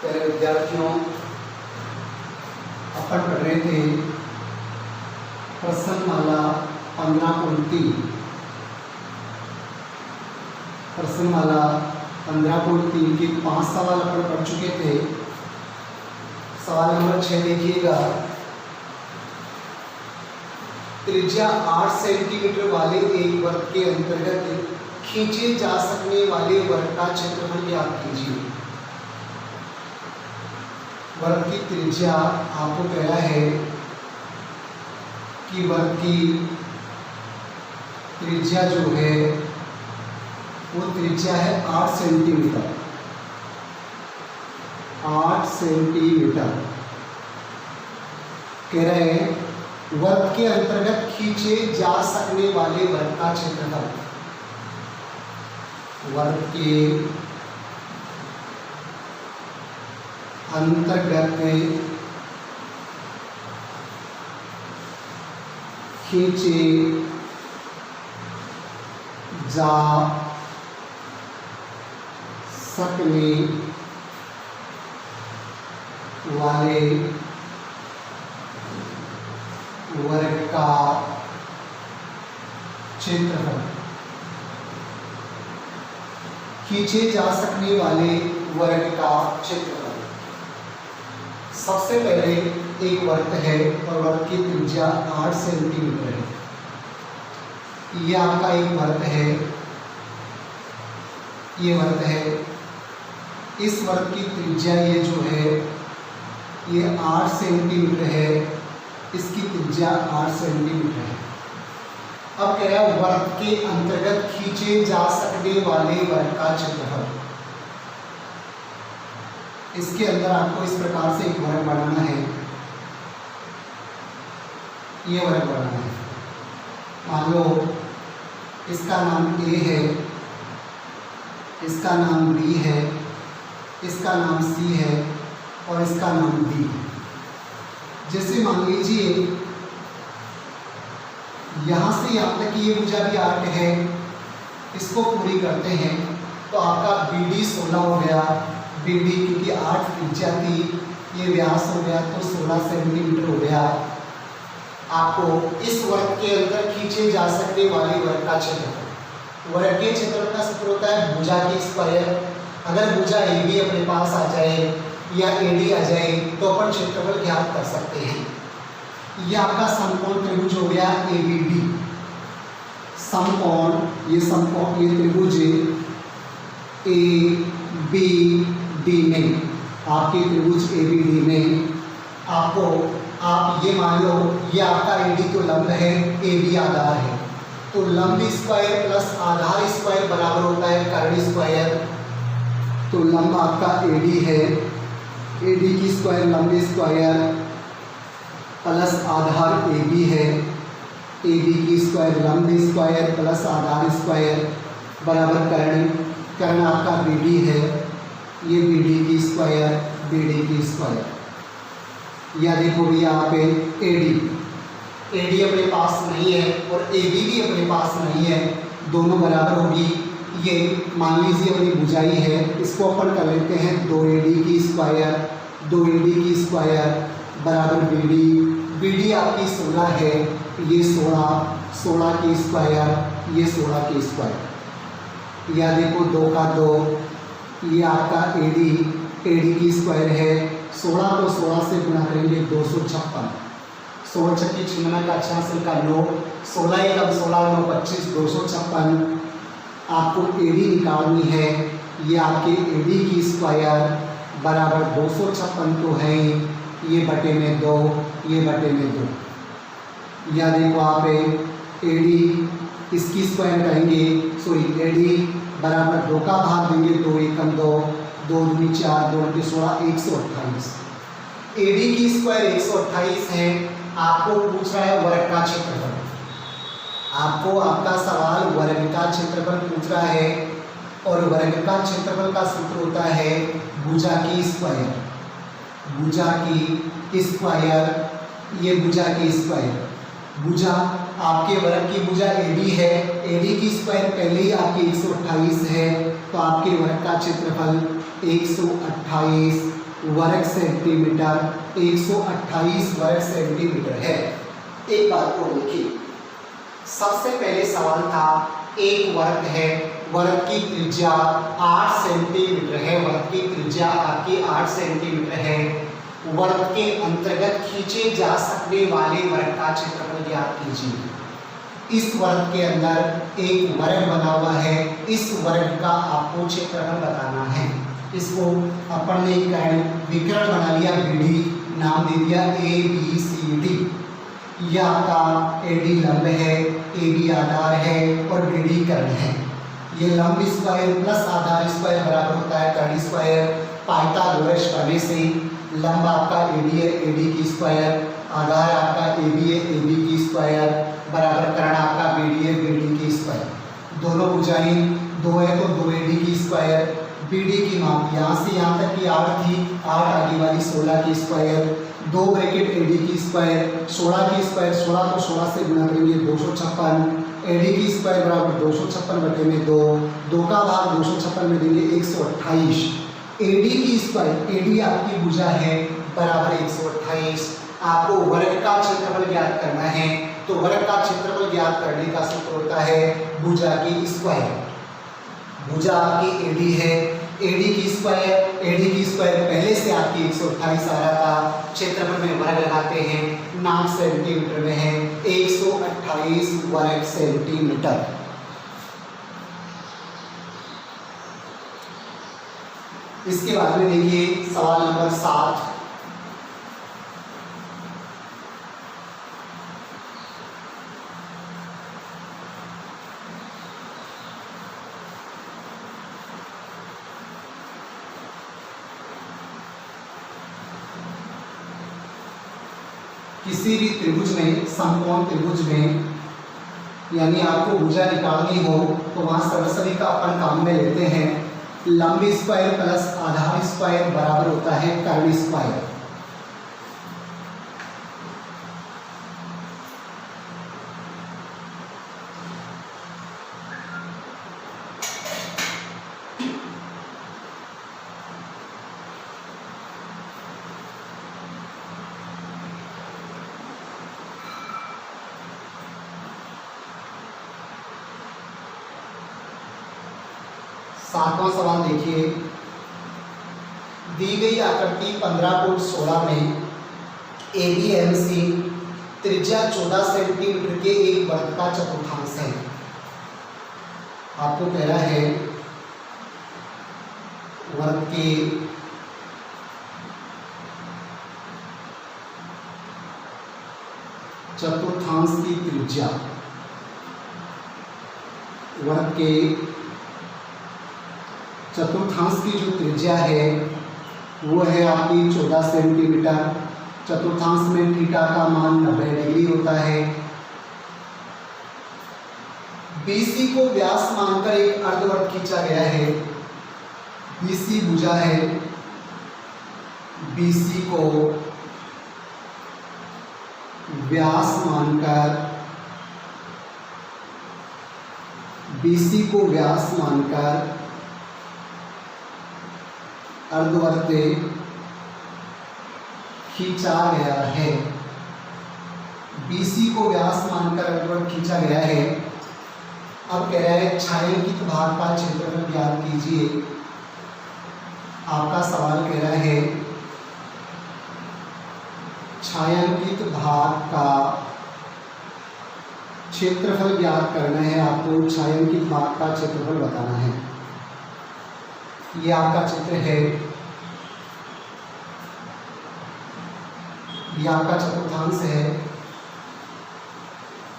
प्यारे विद्यार्थियों, अपन पढ़ रहे थे प्रश्नमाला 15.3। प्रश्नमाला 15.3 के 5 सवाल अपन पढ़ चुके थे। सवाल नंबर 6 देखिएगा। त्रिज्या 8 सेंटीमीटर वाले एक वर्ग के अंतर्गत खींचे जा सकने वाले वर्ग का क्षेत्रफल ज्ञात कीजिए। वर्ग की त्रिज्या आपको कहा है कि वर्ग की त्रिज्या जो है वो त्रिज्या है 8 सेंटीमीटर। 8 सेंटीमीटर कह रहे हैं वर्ग के अंतर्गत खींचे जा सकने वाले वर्ग का क्षेत्रफल। वर्ग के अंतर्गत खींचे जा सकने वाले वर्ग का क्षेत्रफल। खींचे जा सकने वाले वर्ग का क्षेत्रफल। सबसे पहले एक वर्ग है और वर्ग की त्रिज्या 8 सेंटीमीटर है। यह आपका एक वर्ग है, ये वर्ग है। इस वर्ग की त्रिज्या ये जो है ये 8 सेंटीमीटर है। इसकी त्रिज्या 8 सेंटीमीटर है। अब कह रहा है वर्ग के अंतर्गत खींचे जा सकने वाले वर्ग का क्षेत्रफल। इसके अंदर आपको इस प्रकार से एक वर्ग बनाना है। ये वर्ग बनाना है। मान लो इसका नाम A है, इसका नाम B है, इसका नाम C है और इसका नाम D है। जैसे मान लीजिए यहाँ से यहाँ तक ये भुजा भी आर्क है, इसको पूरी करते हैं तो आपका BD 16 हो गया। BD क्योंकि 8 त्रिज्या थी, ये व्यास हो गया तो 16 सेंटीमीटर हो गया। आपको इस वर्ग के अंदर खींचे जा सकने वाले वर्ग का क्षेत्रफल। वर्ग के क्षेत्रफल का सूत्र होता है भुजा की स्क्वायर। अगर भुजा AB अपने पास आ जाए या AD आ जाए तो अपन क्षेत्रफल ज्ञात कर सकते हैं। यह आपका समकोण त्रिभुज हो गया ABD। समकोण, ये समकोण, ये त्रिभुज ABD में, आपके त्रिभुज ABD में आपको आप ये मान लो ये आपका AD तो लंब है, AB आधार है, तो लंब स्क्वायर प्लस आधार स्क्वायर बराबर होता है कर्ण स्क्वायर। तो लंब आपका AD है, AD की स्क्वायर लंब स्क्वायर प्लस आधार AB है, AB की स्क्वायर लंब स्क्वायर प्लस आधार स्क्वायर बराबर कर्ण आपका BD है, ये BD की स्क्वायर, BD की स्क्वायर। या देखो भैया यहाँ पे AD अपने पास नहीं है और AB भी अपने पास नहीं है, दोनों बराबर होगी। ये मान लीजिए अपनी भुजाई है, इसको अपन कर लेते हैं 2AD की स्क्वायर, 2AD की स्क्वायर बराबर BD आपकी 16 है, ये 16 की स्क्वायर, ये 16 की स्क्वायर। या देखो 2 का 2, ये आपका AD की स्क्वायर है। 16 को 16 से गुणा करेंगे 256। 16 छक्की 96 का 86 का 9, 16 एकम 16 9 25 256। आपको AD निकालनी है। ये आपके AD की स्क्वायर बराबर 256 तो है, ये बटे में 2, ये बटे में 2। या देखो आप AD इसकी स्क्वायर कहेंगे, सॉरी AD बराबर 2 का भाग देंगे, 2 एकम 2, 2 दूनी 4, 2 अंके 16, 128। AD की स्क्वायर 128 है। आपको पूछ रहा है वर्ग का क्षेत्रफल। आपको आपका सवाल वर्ग का क्षेत्रफल पूछ रहा है और वर्ग का क्षेत्रफल का सूत्र होता है भुजा की स्क्वायर। भुजा की स्क्वायर, ये भुजा की स्क्वायर। भुजा आपके वर्ग की भुजा AD है, AD की स्क्वायर पहले ही आपकी 128 है, तो आपके वर्ग का क्षेत्रफल 128 वर्ग सेंटीमीटर, 128 वर्ग सेंटीमीटर है। एक बात को देखिए, सबसे पहले सवाल था एक वर्ग है, वर्ग की त्रिज्या 8 सेंटीमीटर है, वर्ग की त्रिज्या आपकी 8 सेंटीमीटर है। वर्ग के अंतर्गत खींचे जा सकने वाले वर्ग का क्षेत्रफल ज्ञात कीजिए। इस वर्ग के अंदर एक वर्ग बना हुआ है, इस वर्ग का आपको क्षेत्रफल बताना है। इसको अपन ने विकर्ण बना लिया, बीडी नाम दे दिया ABCD। यह आपका AD लंब है, AB आधार है और BD कर्ण है। ये लंब स्क्वायर प्लस आधार स्क्वायर बराबर होता है कर्ण स्क्वायर। पाइथागोरस प्रमेय से लंब आपका AD है, AD की स्क्वायर, आधार आपका AB है, AB की स्क्वायर बराबर कर्ण आपका BD है, BD की स्क्वायर। दोनों भुजाएं 2 है तो 2AD की स्क्वायर। BD की माप यहाँ से यहाँ तक की 8 थी, 8 आगे वाली 16 की स्क्वायर, 2 ब्रैकेट AD की स्क्वायर, 16 की स्क्वायर, 16 को 16 से गुणा करेंगे 256, AD की स्क्वायर बराबर 256 बटे में 2, 2 का भाग 256 में देंगे 128। AD की स्क्वायर, AD आपकी भुजा है बराबर 128। आपको वर्ग का क्षेत्रफल ज्ञात करना है, तो वर्ग का क्षेत्रफल ज्ञात करने का सूत्र होता है भुजा की स्क्वायर। भुजा आपकी AD है, AD की स्क्वायर पहले से आपकी 128 आ रहा था, क्षेत्रफल में वर्ग लगाते हैं, नाम सेंटीमीटर में है, 128 वर्ग सेंटीमीटर। इसके बाद में देखिए सवाल नंबर 7। किसी भी त्रिभुज में, समकोण त्रिभुज में, यानी आपको भुजा निकालनी हो तो वहां सरसरी का अपन काम में लेते हैं। लंब स्क्वायर प्लस आधार स्क्वायर बराबर होता है कर्ण स्क्वायर। सातवां सवाल देखिए, दी गई आकृति 15.16 में ABMC त्रिज्या 14 सेंटीमीटर के एक वर्ग का चतुर्थांश है। आपको कह रहा है वर्ग के चतुर्थांश की त्रिज्या, वर्ग के चतुर्थांश की जो त्रिज्या है वो है आपकी 14 सेंटीमीटर। चतुर्थांश में थीटा का मान 90 डिग्री होता है। BC को व्यास मानकर एक अर्धवर्ग खींचा गया है। BC भुजा है, BC को व्यास मानकर, BC को व्यास मानकर अर्धवर्ग खींचा गया है। BC को व्यास मानकर अर्धवर्ग खींचा गया है। अब कह रहा है छायांकित भाग का क्षेत्रफल ज्ञात कीजिए। आपका सवाल कह रहा है छायांकित भाग का क्षेत्रफल ज्ञात करना है। आपको छायांकित भाग का क्षेत्रफल बताना है। ये आपका चित्र है, ये आपका चतुर्थांश है,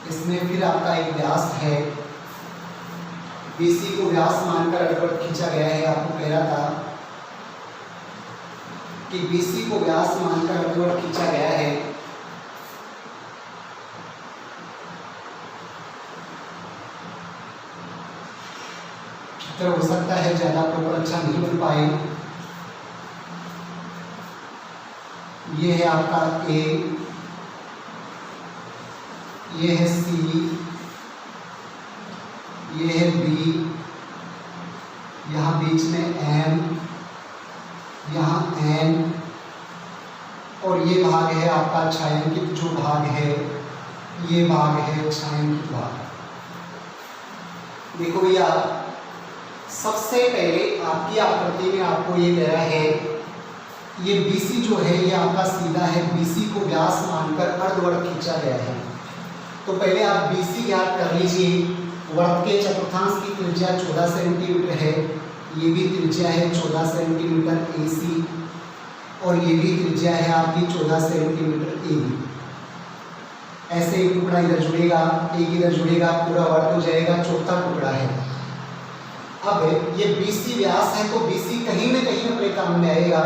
इसमें फिर आपका एक व्यास है। BC को व्यास मानकर अर्धवर्ग खींचा गया है। आपको कह रहा था कि BC को व्यास मानकर अर्धवर्ग खींचा गया है। हो सकता है ज्यादा प्रॉपर अच्छा नहीं बन पाए। ये है आपका A, ये है C, ये है B, यहाँ बीच में M, यहाँ N, और ये भाग है आपका छायांकित जो भाग है, ये भाग है छायांकित भाग। देखो भैया, सबसे पहले आपकी आकृति में आपको ये कह रहा है, ये BC जो है ये आपका सीधा है, BC को व्यास मानकर अर्धवर्त खींचा गया है। तो पहले आप BC ज्ञात कर लीजिए। वर्त के चतुर्थांश की त्रिज्या 14 सेंटीमीटर है, ये भी त्रिज्या है 14 सेंटीमीटर AC, और ये भी त्रिज्या है आपकी 14 सेंटीमीटर AB। ऐसे एक टुकड़ा इधर जुड़ेगा, एक इधर जुड़ेगा, पूरा वर्त हो जाएगा, चौथा टुकड़ा है। अब ये BC व्यास है, तो BC कहीं ना कहीं अपने काम में आएगा।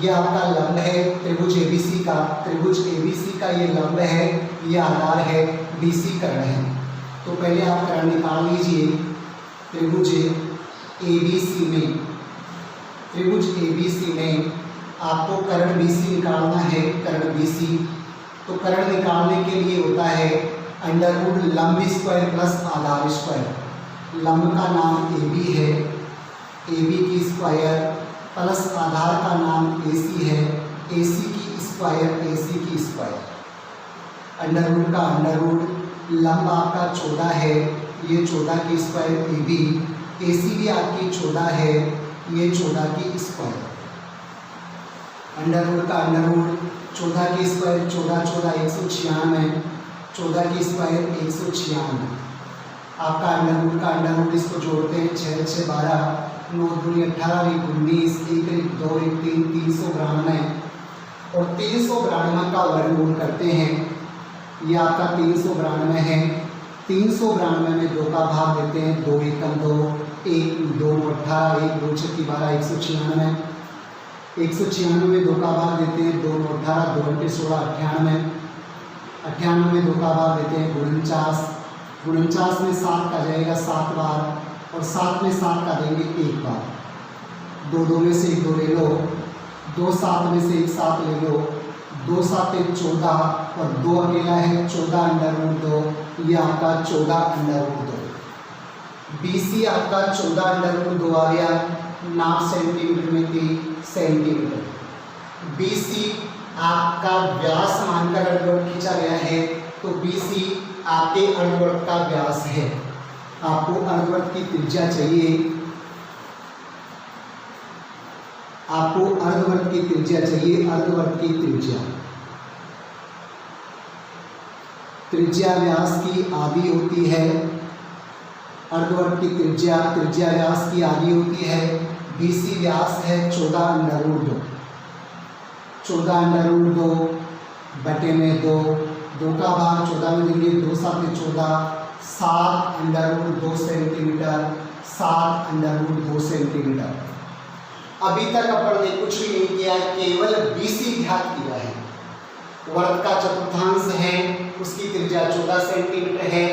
ये आपका लंब है त्रिभुज ABC का, त्रिभुज ABC का ये लंब है, ये आधार है, BC कर्ण है। तो पहले आप कर्ण निकाल लीजिए। त्रिभुज ABC में, त्रिभुज ABC में आपको कर्ण BC निकालना है, कर्ण BC। तो कर्ण निकालने के लिए होता है अंडरवुड लंब स्क्वायर प्लस आधार स्क्वायर। लंब का नाम AB है, AB की स्क्वायर प्लस आधार का नाम AC है, AC की स्क्वायर, AC की स्क्वायर। अंडरवुड का अंडरवुड, लंब आपका 14 है, ये 14 की स्क्वायर AB, AC भी आपकी 14 है, ये 14 की स्क्वायर। अंडरवुड का अंडरवुड, 14 की स्क्वायर 14 14 196, 14 की स्क्वायर 196। आपका अंडरवुड का अंडरवुड, इसको जोड़ते हैं 6 6 12, 9 दूनी 18, 1 19, 1 1 2 1 3, 392, और 392 का वर्गमूल करते हैं। ये आपका 392 है। 392 में 2 का भाग देते हैं, 2 एकम 2, 1 2 18, 1 2 6 12, 196। 196 में 2 का भाग देते हैं, 2 18, 2 8 16, 98। 98 में 2 का भाग देते हैं, 49। 49 में 7 का जाएगा 7 बार, और 7 में 7 का देंगे 1 बार। 2 2 में से 1 2 ले लो, 2 7 में से 1 7 ले लो, 2 7 1 14, और 2 अकेला है 14 अंडरवुड 2, ये आपका 14 अंडरवुड 2। BC आपका 14 अंडरवुड 2 आ गया, नाप सेंटीमीटर में थी सेंटीमीटर। BC आपका व्यास मानकर अर्धवर्त खींचा गया है, तो BC आपके अर्धवर्त का व्यास है। आपको अर्धवर्त की त्रिज्या चाहिए, आपको अर्धवर्त की त्रिज्या चाहिए, अर्धवर्त की त्रिज्या। त्रिज्या व्यास की आधी होती है, अर्धवर्त की त्रिज्या त्रिज्या व्यास की आधी होती है। BC व्यास है 14 अंडरवुड 2, 14 अंडरवुड 2 बटे में 2, 2 का भाग 14 में देंगे, 2 7 14, 7 अंडरवुड 2 सेंटीमीटर, 7 अंडरवुड 2 सेंटीमीटर। अभी तक अपन ने कुछ भी नहीं किया, केवल BC ज्ञात किया है। वर्त का चतुर्थांश है, उसकी त्रिज्या 14 सेंटीमीटर है,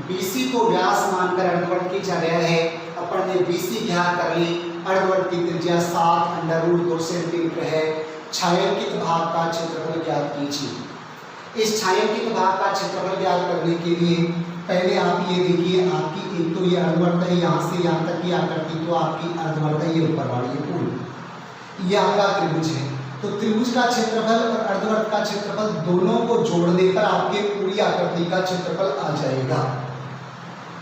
BC को व्यास मानकर अर्धवर्त खींचा गया है। अपन ने BC ज्ञात कर ली, अर्धवर्त की त्रिज्या 7 अंडरवुड 2 सेंटीमीटर है। छायांकित भाग का क्षेत्रफल ज्ञात कीजिए। इस छायांकित भाग का क्षेत्रफल ज्ञात करने के लिए पहले आप ये देखिए, आपकी एक तो ये अर्धवर्त है, यहाँ से यहाँ तक की आकृति तो आपकी अर्धवर्त है, ये ऊपर वाली है पूरी, ये आपका त्रिभुज है। तो त्रिभुज का क्षेत्रफल और अर्धवर्त का क्षेत्रफल दोनों को जोड़ने पर आपके पूरी आकृति का क्षेत्रफल आ जाएगा।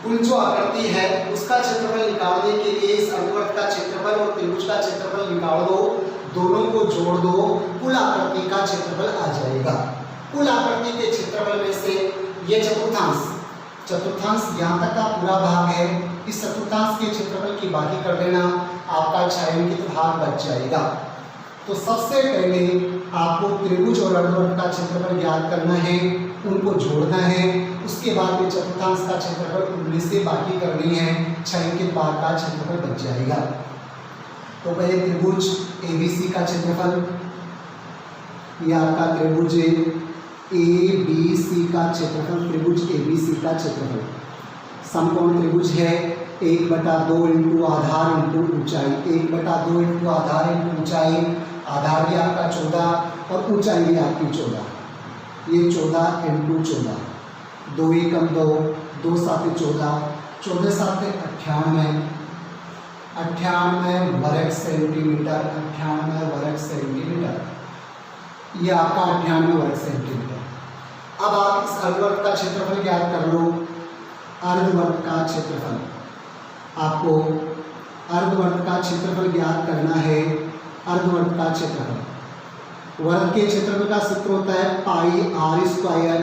कुल जो आकृति है उसका क्षेत्रफल निकालने के लिए इस अर्धवर्त का क्षेत्रफल और त्रिभुज का क्षेत्रफल निकाल दो, दोनों को जोड़ दो, कुल आकृति का क्षेत्रफल आ जाएगा। कुल आकृति के क्षेत्रफल में से ये चतुर्थांश, चतुर्थांश यहाँ तक का पूरा भाग है, इस चतुर्थांश के क्षेत्रफल की बाकी कर देना, आपका छायांकित भाग बच जाएगा। तो सबसे पहले आपको त्रिभुज और अर्धवर्त का क्षेत्रफल ज्ञात करना है, उनको जोड़ना है, उसके बाद में चतुर्थांश का क्षेत्रफल उनमें से बाकी करनी है, छायांकित भाग का क्षेत्रफल बच जाएगा। तो पहले त्रिभुज ABC का क्षेत्रफल, यह आपका त्रिभुज ABC का क्षेत्रफल, त्रिभुज ABC का क्षेत्रफल समकोण त्रिभुज है, 1/2 इंटू आधार इंटू ऊंचाई, 1/2 इंटू आधार इंटू ऊंचाई, आधार भी आपका 14 और ऊंचाई भी आपकी 14, ये 14 इंटू 14, 2 एकम 2, 2 7 14, 14 7 98, 98 वर्ग सेंटीमीटर, 98 वर्ग सेंटीमीटर। ये आपका 98 वर्ग सेंटीमीटर। अब आप इस अर्धवर्ग का क्षेत्रफल ज्ञात कर लो। अर्धवर्ग का क्षेत्रफल, आपको अर्धवर्ग का क्षेत्रफल ज्ञात करना है। अर्धवर्ग का क्षेत्रफल, वर्ग के क्षेत्रफल का सूत्र होता है पाई आर स्क्वायर,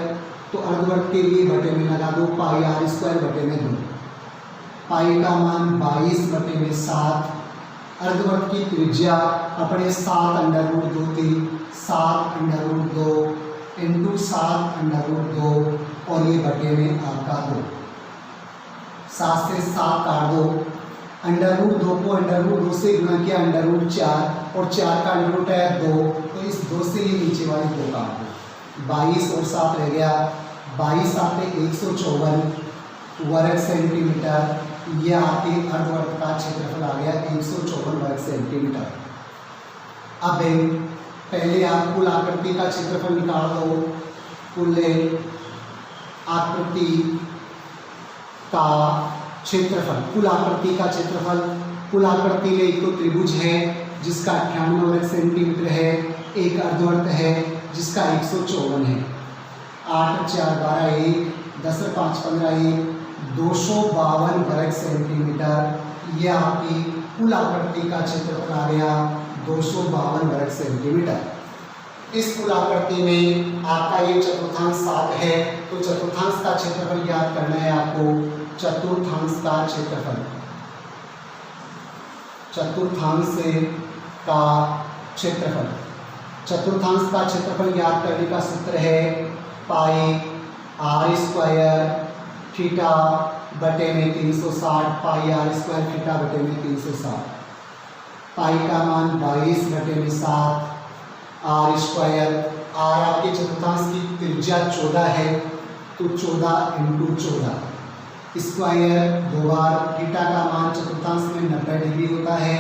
तो अर्धवर्ग के लिए बटे में लगा दो पाई आर स्क्वायर बटे में 2। पाई का मान 22 बटे में 7। अर्धवर्ग की त्रिज्या अपने 7 अंडर रूट 2 थी, 7 under root 2 into 7 under root 2 और ये बटे में आपका 2। 7 से 7 काट दो, अंडर रूट 2 को अंडर रूट 2 से गुणा किया अंडर रूट 4 और 4 का अंडर रूट है 2, तो इस 2 से ये नीचे वाली 2 काट दो। 22 और 7 रह गया, 22 आते 154 वर्ग सेंटीमीटर। ये आपके अर्धवर्ग का क्षेत्रफल आ गया 154 वर्ग सेंटीमीटर। अब पहले आप कुल आकृति का क्षेत्रफल निकाल दो। कुल आकृति का क्षेत्रफल, कुल आकृति का क्षेत्रफल, कुल आकृति में एक तो त्रिभुज है जिसका 98 वर्ग सेंटीमीटर है, एक अर्धवर्ग है जिसका 154 है। 8 4 12 1, 10 5 15 1, 252 वर्ग सेंटीमीटर। यह आपकी कुल आकृति का क्षेत्रफल आ गया 252 वर्ग सेंटीमीटर। इस कुल आकृति में आपका ये चतुर्थांश 7 है, तो चतुर्थांश का क्षेत्रफल ज्ञात करना है आपको। चतुर्थांश का क्षेत्रफल, चतुर्थांश का क्षेत्रफल, चतुर्थांश का क्षेत्रफल ज्ञात करने का सूत्र है पाई आर स्क्वायर थीटा बटे में 360, पाई आर स्क्वायर थीटा बटे में 360। पाई का मान 22 बटे में 7, आर स्क्वायर, आर आपके चतुर्थांश की त्रिज्या 14 है, तो 14 इंटू 14 स्क्वायर 2 बार। थीटा का मान चतुर्थांश में 90 डिग्री होता है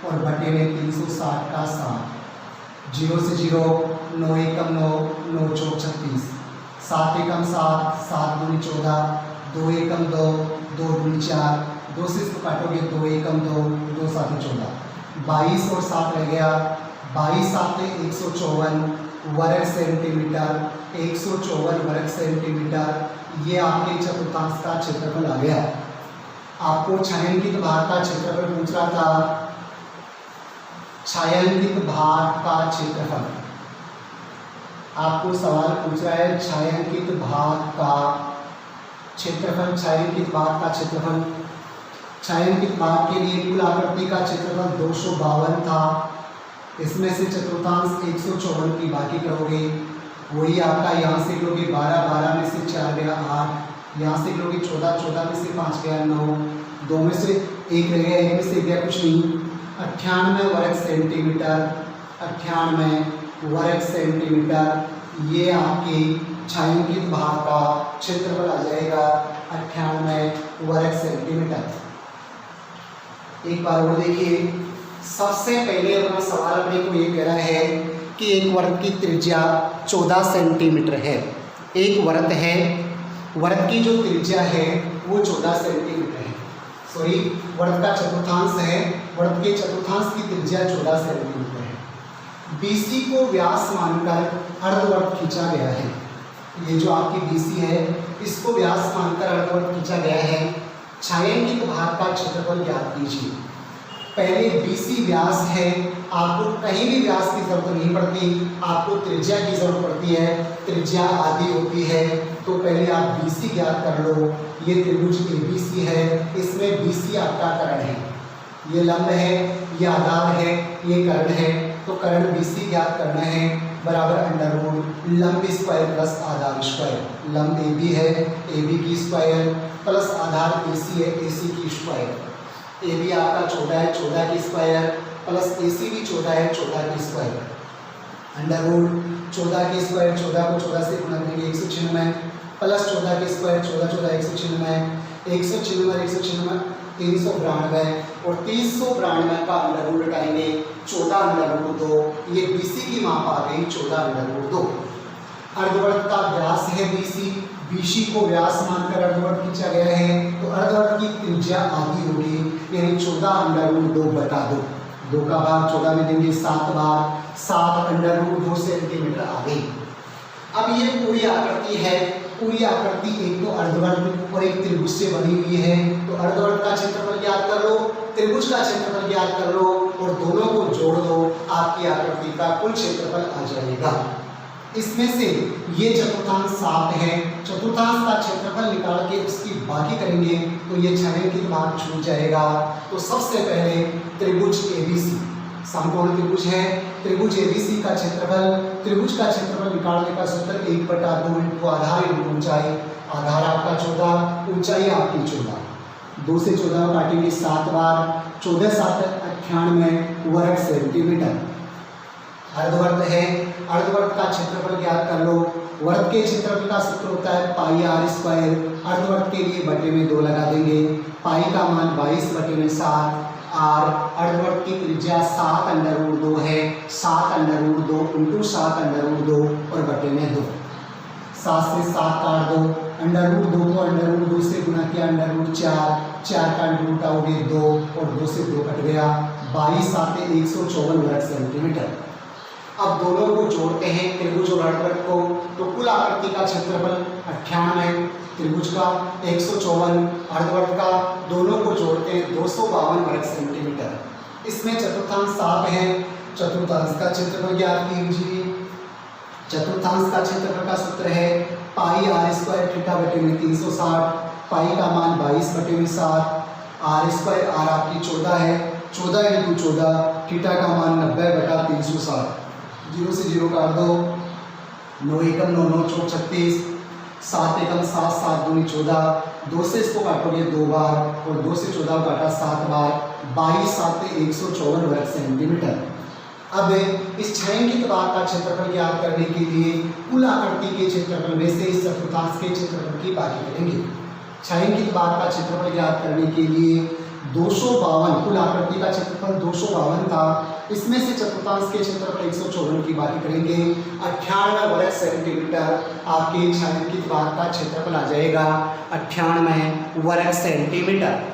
और बटे में 360 का 7। 0 से 0, 9 एकम 9, 9 चौक 36, 7 एकम 7, 7 दूनी 14, 2 एकम 2, 2 दूनी 4, 2 से इसको काटोगे 2 एकम 2, 2 7 14, 22 और 7 रह गया। 22 आते 154 वर्ग सेंटीमीटर, 154 वर्ग सेंटीमीटर। ये आपके चतुर्थांश का क्षेत्रफल आ गया। आपको छायांकित भाग का क्षेत्रफल पूछ रहा था। छायांकित भाग का क्षेत्रफल, आपको सवाल पूछ रहा है छायांकित भाग का क्षेत्रफल। छायांकित भाग का क्षेत्रफल, छायांकित भाग के लिए कुल आकृति का क्षेत्रफल 252 था, इसमें से चतुर्थांश 154 की बाकी करोगे, वही आपका यहाँ से लोगे 12, 12 में से 4 गया 8, यहाँ से लोगे 14, 14 में से 5 गया 9, 2 में से 1 रह गया, 1 में से गया कुछ नहीं। 98 वर्ग सेंटीमीटर, 98 वर्ग सेंटीमीटर। ये आपके छायांकित भाग का क्षेत्रफल आ जाएगा 98 वर्ग सेंटीमीटर। एक बार और देखिए, सबसे पहले अपना सवाल अपने को ये कह रहा है कि एक वर्ग की त्रिज्या 14 सेंटीमीटर है। एक वर्ग है, वर्ग की जो त्रिज्या है वो 14 सेंटीमीटर है। सॉरी, वर्ग का चतुर्थांश है, वर्ग के चतुर्थांश की त्रिज्या 14 सेंटीमीटर है। बीसी को व्यास मानकर अर्धवर्ग खींचा गया है। ये जो आपकी बीसी है इसको व्यास मानकर अर्धवर्ग खींचा गया है। छायांकित भाग का क्षेत्रफल ज्ञात कीजिए। पहले बीसी व्यास है, आपको कहीं भी व्यास की जरूरत नहीं पड़ती, आपको त्रिज्या की जरूरत पड़ती है। त्रिज्या आधी होती है, तो पहले आप बीसी ज्ञात कर लो। ये त्रिभुज एबीसी है, इसमें बीसी आपका कर्ण है, ये लंब है, ये आधार है, ये कर्ण है, तो कर्ण बीसी ज्ञात करना है बराबर अंडर रूट लंब स्क्वायर प्लस आधार स्क्वायर। लंब एबी है, एबी की स्क्वायर प्लस आधार एसी है, एसी की स्क्वायर। ए बी आपका 14 है, 14 की स्क्वायर प्लस ए सी भी 14 है, 14 की स्क्वायर। अंडर रूट 14 की स्क्वायर, 14 को 14 से गुणा करेंगे 196 प्लस 14 की स्क्वायर, 14 14 196, 196 196 392 और 392 का अंडर रूट हटाएंगे 14 अंडर रूट 2। ये बीसी की माप आ गई 14 अंडर रूट 2। अर्धवर्ग का व्यास है बीसी, बीसी को व्यास मानकर अर्धवर्ग खींचा गया है, तो अर्धवर्ग की त्रिज्या आधी होगी, यानी 14 अंडर रूट 2 बटा 2। 2 का भाग 14 में देंगे 7 बार, 7 √2 सेंटीमीटर आ गई। अब ये पूरी आकृति है, पूरी आकृति एक तो अर्धवर्त और एक त्रिभुज से बनी हुई है। तो अर्धवर्त का क्षेत्रफल ज्ञात कर लो, त्रिभुज का क्षेत्रफल ज्ञात कर लो और दोनों को जोड़ दो, आपकी आकृति का कुल क्षेत्रफल आ जाएगा। इसमें से ये चतुर्थांश 7 है, चतुर्थांश का क्षेत्रफल निकाल के उसकी बाकी करेंगे तो ये छायांकित भाग छूट जाएगा। तो सबसे पहले त्रिभुज ABC, समकोण त्रिभुज है, त्रिभुज ABC का क्षेत्रफल, त्रिभुज का क्षेत्रफल निकालने का सूत्र 1/2 इंटू आधार इंटू ऊंचाई। आधार आपका 14, ऊंचाई आपकी 14, 2 से 14 काटेंगे 7 बार, 14 7 98 वर्ग सेंटीमीटर। अर्धवर्त है, अर्धवर्त का क्षेत्रफल ज्ञात कर लो। वर्त के क्षेत्रफल का सूत्र होता है πr²। अर्धवर्त के लिए बटे में 2 लगा देंगे, पाई का मान 22/7, आर अर्धवर्त की त्रिज्या 7√2 है, 7√2 इंटू 7√2 और बटे में 2, 7 से 7 काट दो, √2 को √2 से गुना किया √4, 4 का √ आओगे 2 और 2 से 2 कट गया, 22 7 154 वर्ग सेंटीमीटर। अब दोनों को जोड़ते हैं, त्रिभुज और अर्धवर्त को, तो कुल आकृति का क्षेत्रफल 98, त्रिभुज का 154, अर्धवर्त का, दोनों को जोड़ते हैं 252 वर्ग सेंटीमीटर। इसमें चतुर्थांश 7 है, चतुर्थांश का क्षेत्रफल ज्ञात कीजिए। चतुर्थांश का क्षेत्रफल का सूत्र है πr² थीटा बटे में 360, पाई का मान 22/7, r² आर आपकी 14 है, 14 इंटू 14, थीटा का मान 90/360, 0 से 0 काट दो, 9 एकम 9 9 चौक 36, 7 एकम 7 7 दूनी 14, 2 से इसको काटोगे 2 बार और 2 से 14 काटा 7 बार, 22 7 154 वर्ग सेंटीमीटर। अब इस छायांकित भाग का क्षेत्रफल ज्ञात करने के लिए कुल आकृति के क्षेत्रफल में से इस चतुर्थांश के क्षेत्रफल की बाकी करेंगे। छायांकित भाग का क्षेत्रफल ज्ञात करने के लिए 252, कुल आकृति का क्षेत्रफल 252 था, इसमें से चतुर्थांश के क्षेत्रफल 154 की बात करेंगे, 98 वर्ग सेंटीमीटर आपके छायांकित भाग का क्षेत्रफल आ जाएगा, 98 वर्ग सेंटीमीटर।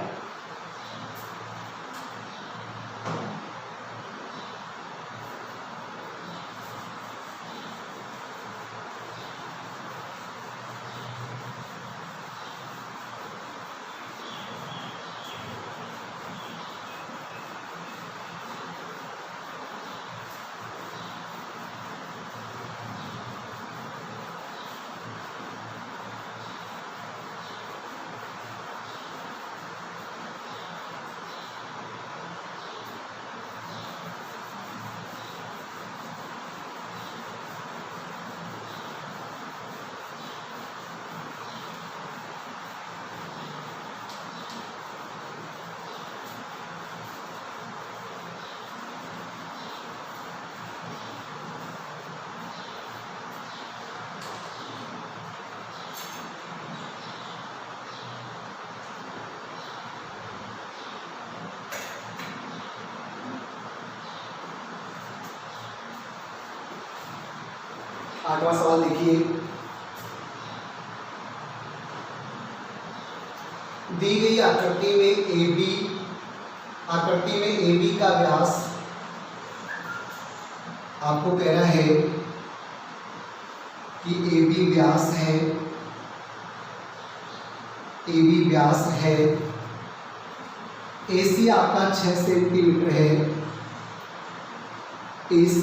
आठवां सवाल देखिए, दी गई आकृति में AB का व्यास आपको कह रहा है कि AB व्यास है, AC आपका 6 सेंटीमीटर है, AC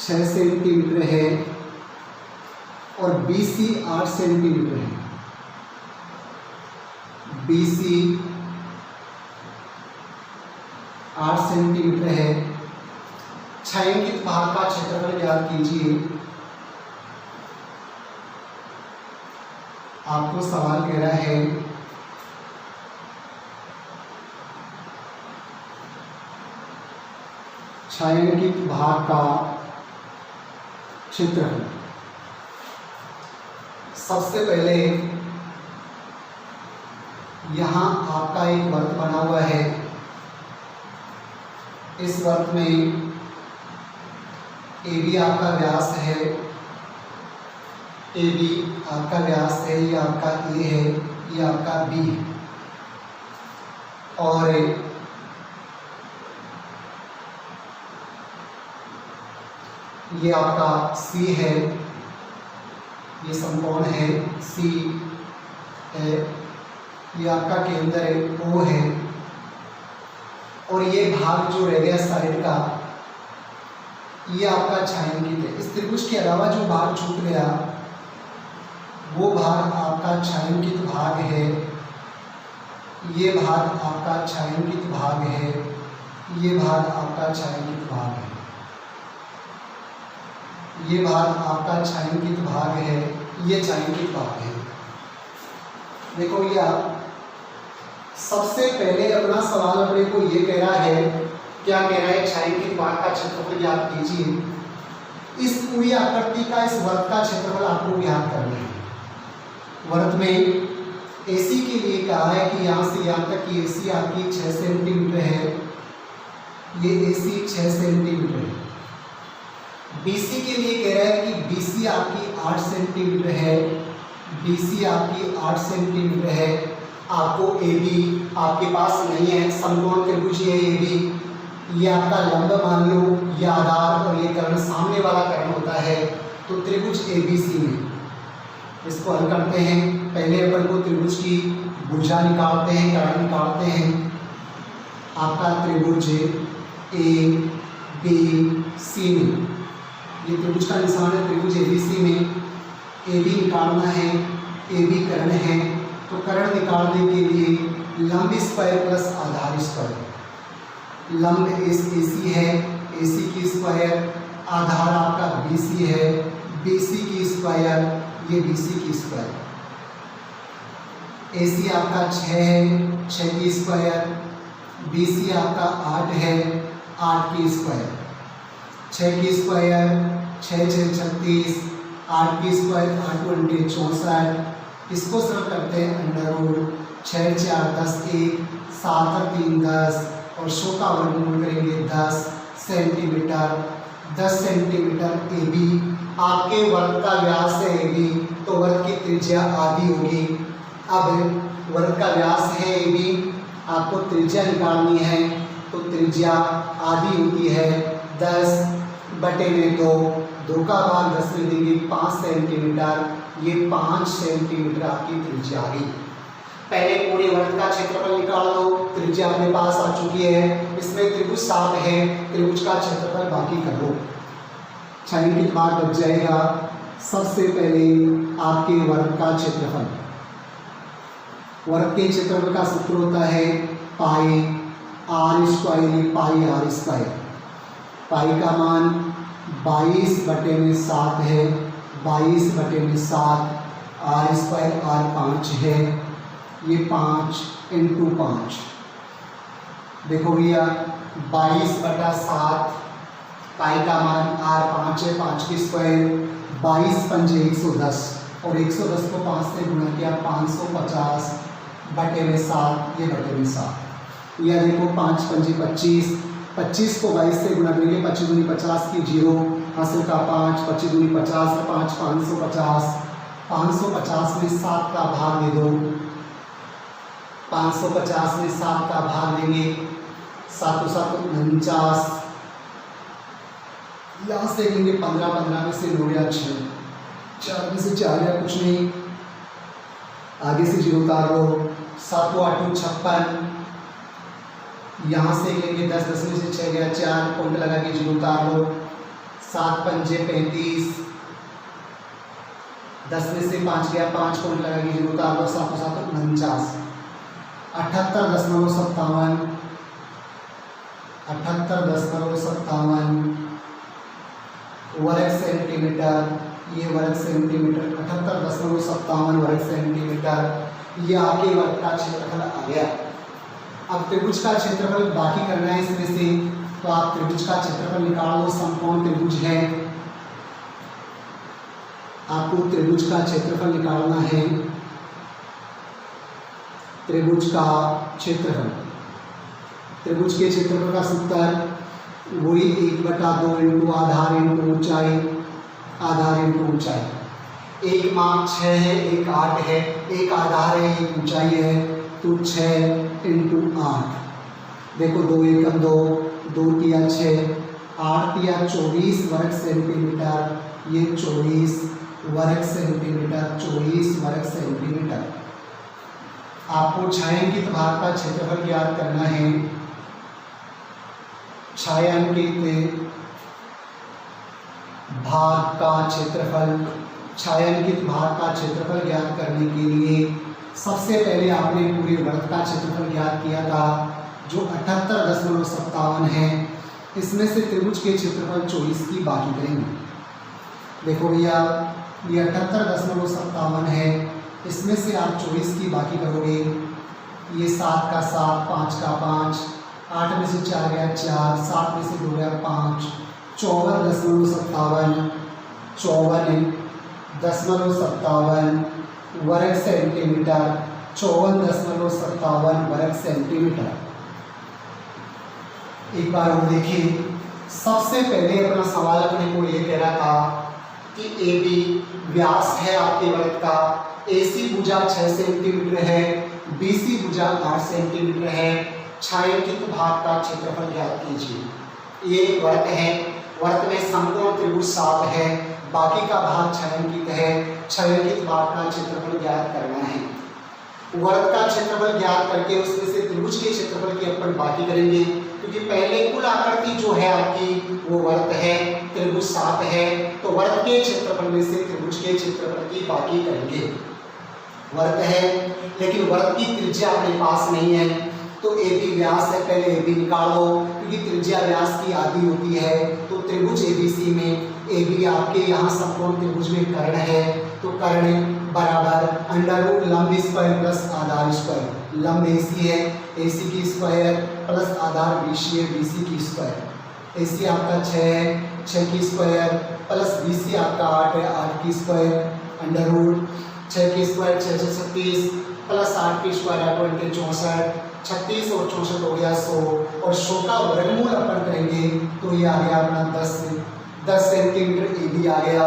6 सेंटीमीटर है और BC 8 सेंटीमीटर है, BC 8 सेंटीमीटर है। छायांकित भाग का क्षेत्रफल ज्ञात कीजिए। आपको सवाल कह रहा है छायांकित भाग का क्षेत्रफल। सबसे पहले यहाँ आपका एक वर्त बना हुआ है, इस वर्त में AB आपका व्यास है, AB आपका व्यास है, ये आपका A है, ये आपका B है और ये आपका सी है, ये समकोण है सी है, ये आपका केंद्र है ओ है, और ये भाग जो रह गया साइड का ये आपका छायांकित है। इस त्रिभुज के अलावा जो भाग छूट गया वो भाग आपका छायांकित भाग है, ये भाग आपका छायांकित भाग है, ये भाग आपका छायांकित भाग है, ये भाग आपका छायांकित भाग है, ये छायांकित भाग है। देखो ये सबसे पहले अपना सवाल अपने को ये कह रहा है, क्या कह रहा है, छायांकित भाग का क्षेत्रफल ज्ञात कीजिए। इस पूरी आकृति का, इस वर्ग का क्षेत्रफल आपको ज्ञात करना है। वर्ग में AC के लिए कहा है कि यहाँ से यहाँ तक की AC आपकी 6 सेंटीमीटर है, ये AC 6 सेंटीमीटर है। BC के लिए कह रहा है कि BC आपकी 8 सेंटीमीटर है, BC आपकी 8 सेंटीमीटर है। आपको AB आपके पास नहीं है, समकोण त्रिभुज है AB, ये आपका लंब मान लो, ये आधार और ये कर्ण सामने वाला कर्ण होता है। तो त्रिभुज ABC में इसको हल करते हैं। पहले अपन को त्रिभुज की भुजा निकालते हैं, कर्ण निकालते हैं। आपका त्रिभुज ABC में, ये त्रिभुज का निशान है, त्रिभुज ABC में AB निकालना है, AB कर्ण है, तो कर्ण निकालने के लिए लंब स्क्वायर प्लस आधार स्क्वायर। लंब AC है, AC की स्क्वायर, आधार आपका BC है, BC की स्क्वायर, ये BC की स्क्वायर। AC आपका 6 है, 6 की स्क्वायर, BC आपका 8 है, 8 की स्क्वायर, 6 की स्क्वायर, 6 6 36, 8 की स्क्वायर, 8 × 64। इसको सरल करते हैं, अंडर रूट 6 4 10 1, 7 और 3 10, और 100 का वर्गमूल करेंगे 10 सेंटीमीटर। 10 सेंटीमीटर AB, आपके वर्ग का व्यास है AB, तो वर्ग की त्रिज्या आधी होगी। अब वर्ग का व्यास है AB, आपको त्रिज्या निकालनी है, तो त्रिज्या आधी होती है 10/2, 2 का भाग 10 में देंगे 5 सेंटीमीटर, ये 5 सेंटीमीटर आपकी त्रिज्या आ गई। पहले पूरे वर्ग का क्षेत्रफल निकाल लो, त्रिज्या अपने पास आ चुकी है। इसमें त्रिभुज 7 है, त्रिभुज का क्षेत्रफल बाकी कर लो, छायांकित भाग बच जाएगा। सबसे पहले आपके वर्ग का क्षेत्रफल, वर्ग के क्षेत्रफल का सूत्र होता है पाई r², पाई r²। पाई का मान 22/7 है, 22/7, r² r5 है, ये 5 × 5। देखो भैया 22/7, पाई का मान r5 है, 5 की स्क्वायर, 22 × 5 = 110, और 110 को 5 से गुणा किया 550/7, ये बटे में 7। यह देखो 5 × 5 = 25, 25 को 22 से गुणा करेंगे, 25 × 50 की 0, हासिल का 5, 25 × 50 5 550, 550 में 7 का भाग दे दो, 550 में 7 का भाग देंगे, 7 7 49, यहाँ से लेंगे 15, 15 में से 9 या 6, 4 में से 4 या कुछ नहीं, आगे से 0 उतार लो, 7 8 56, यहाँ से लेंगे 10, 10 में से 6 गया 4, पॉइंट लगा के 0 उतार लो, 7 5 35, 10 में से 5 गया 5, पॉइंट लगा के 0 उतार लो, 7 7 49, 78.57, 78.57 वर्ग सेंटीमीटर, ये वर्ग सेंटीमीटर, 78.57 वर्ग सेंटीमीटर, ये आपके वर्ग का क्षेत्रफल आ गया। अब त्रिभुज का क्षेत्रफल बाकी करना है इसमें से, तो आप त्रिभुज का क्षेत्रफल निकाल लो। समकोण त्रिभुज है, आपको त्रिभुज का क्षेत्रफल निकालना है। त्रिभुज का क्षेत्रफल, त्रिभुज के क्षेत्रफल का सूत्र वही 1/2 × आधार × ऊंचाई, आधार × ऊंचाई। एक माप 6 है, एक 8 है, एक आधार है, एक ऊंचाई है, तो 6 × 8। देखो 2 × 1 = 2, 2 × 3 = 6, 8 या 24 वर्ग सेंटीमीटर, ये 24 वर्ग सेंटीमीटर, 24 वर्ग सेंटीमीटर। आपको छायांकित भाग का क्षेत्रफल ज्ञात करना है। छायांकित भाग का क्षेत्रफल, छायांकित भाग का क्षेत्रफल ज्ञात करने के लिए सबसे पहले आपने पूरे वृत्त का क्षेत्रफल ज्ञात किया था जो 78.57 है। इसमें से त्रिभुज के क्षेत्रफल 24 की बाकी करेंगे। देखो भैया, ये 78.57 है, इसमें से आप 24 की बाकी करोगे। ये 7 का 7, 5 का 5, 8 में से 4 गया 4, 7 में से 2 गया 5, 54.57, 54.57 वर्ग सेंटीमीटर, 54.57 वर्ग सेंटीमीटर। एक बार और देखिए, सबसे पहले अपना सवाल अपने को ये कह रहा था कि ए बी व्यास है आपके वृत्त का, AC भुजा 6 सेंटीमीटर है, BC भुजा 8 सेंटीमीटर है। छायांकित भाग का क्षेत्रफल ज्ञात कीजिए। ये वृत्त है, वृत्त में समकोण त्रिभुज 7 है, बाकी का भाग छायांकित है। छायांकित भाग का क्षेत्रफल ज्ञात करना है। वृत्त का क्षेत्रफल ज्ञात करके उसमें से त्रिभुज के क्षेत्रफल की अपन बाकी करेंगे, क्योंकि पहले कुल आकृति जो है आपकी वो वृत्त है, त्रिभुज 7 है, तो वृत्त के क्षेत्रफल में से त्रिभुज के क्षेत्रफल की बाकी करेंगे। वृत्त है लेकिन वृत्त की त्रिज्या अपने पास नहीं है, तो AB व्यास है, पहले AB निकाल दो, क्योंकि त्रिज्या व्यास की आधी होती है। तो त्रिभुज ABC में AB आपके यहाँ समकोण त्रिभुज में कर्ण है, तो कर्ण बराबर अंडर लंब स्क्वायर प्लस आधार स्क्वायर। लंब AC है, AC की स्क्वायर प्लस आधार BC है, BC की स्क्वायर। AC आपका 6 है, 6 की स्क्वायर प्लस BC आपका 8 है, 8 की स्क्वायर अंडर रूट 6 की स्क्वायर 6 से 36 प्लस 8 की स्क्वायर 8 64, 36 और 64 हो गया 100, और 100 का वर्गमूल अपन करेंगे तो ये आ गया अपना 10 सेंटीमीटर AB आ गया।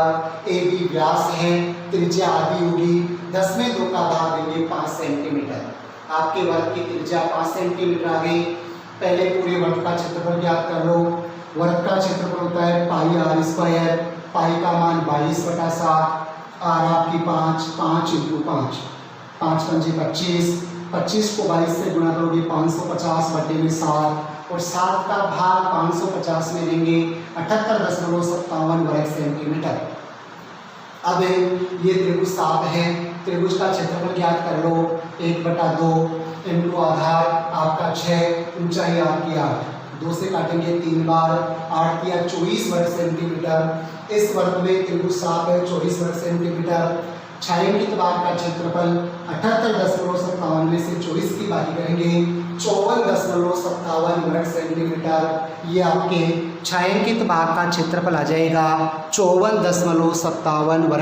AB व्यास है, त्रिज्या आधी होगी, 10 में 2 का भाग देंगे 5 सेंटीमीटर। आपके वृत्त की त्रिज्या 5 सेंटीमीटर आ गई। पहले पूरे वृत्त का क्षेत्रफल ज्ञात कर लो। वृत्त का क्षेत्रफल होता है पाई आर स्क्वायर, पाई का मान 22/7, आर आपकी 5 × 5, 5 पंजे 25, 25 को 22 से गुणा करोगे 550/7, और 7 का भाग 550 में देंगे 78.57 वर्ग सेंटीमीटर। अब ये त्रिभुज 7 है, त्रिभुज का क्षेत्रफल ज्ञात कर लो। 1/2 इंटू आधार आपका 6, ऊंचाई आपकी 8, 2 से काटेंगे 3 बार, 8 या 24 वर्ग सेंटीमीटर। इस वर्ग में त्रिभुज 7 है, 24 वर्ग सेंटीमीटर। छायांकित भाग का क्षेत्रफल 78.57 में से 24 की बाकी करेंगे 54.57 वर्ग सेंटीमीटर। ये आपके छायांकित भाग का क्षेत्रफल आ जाएगा 54.57 वर्ग।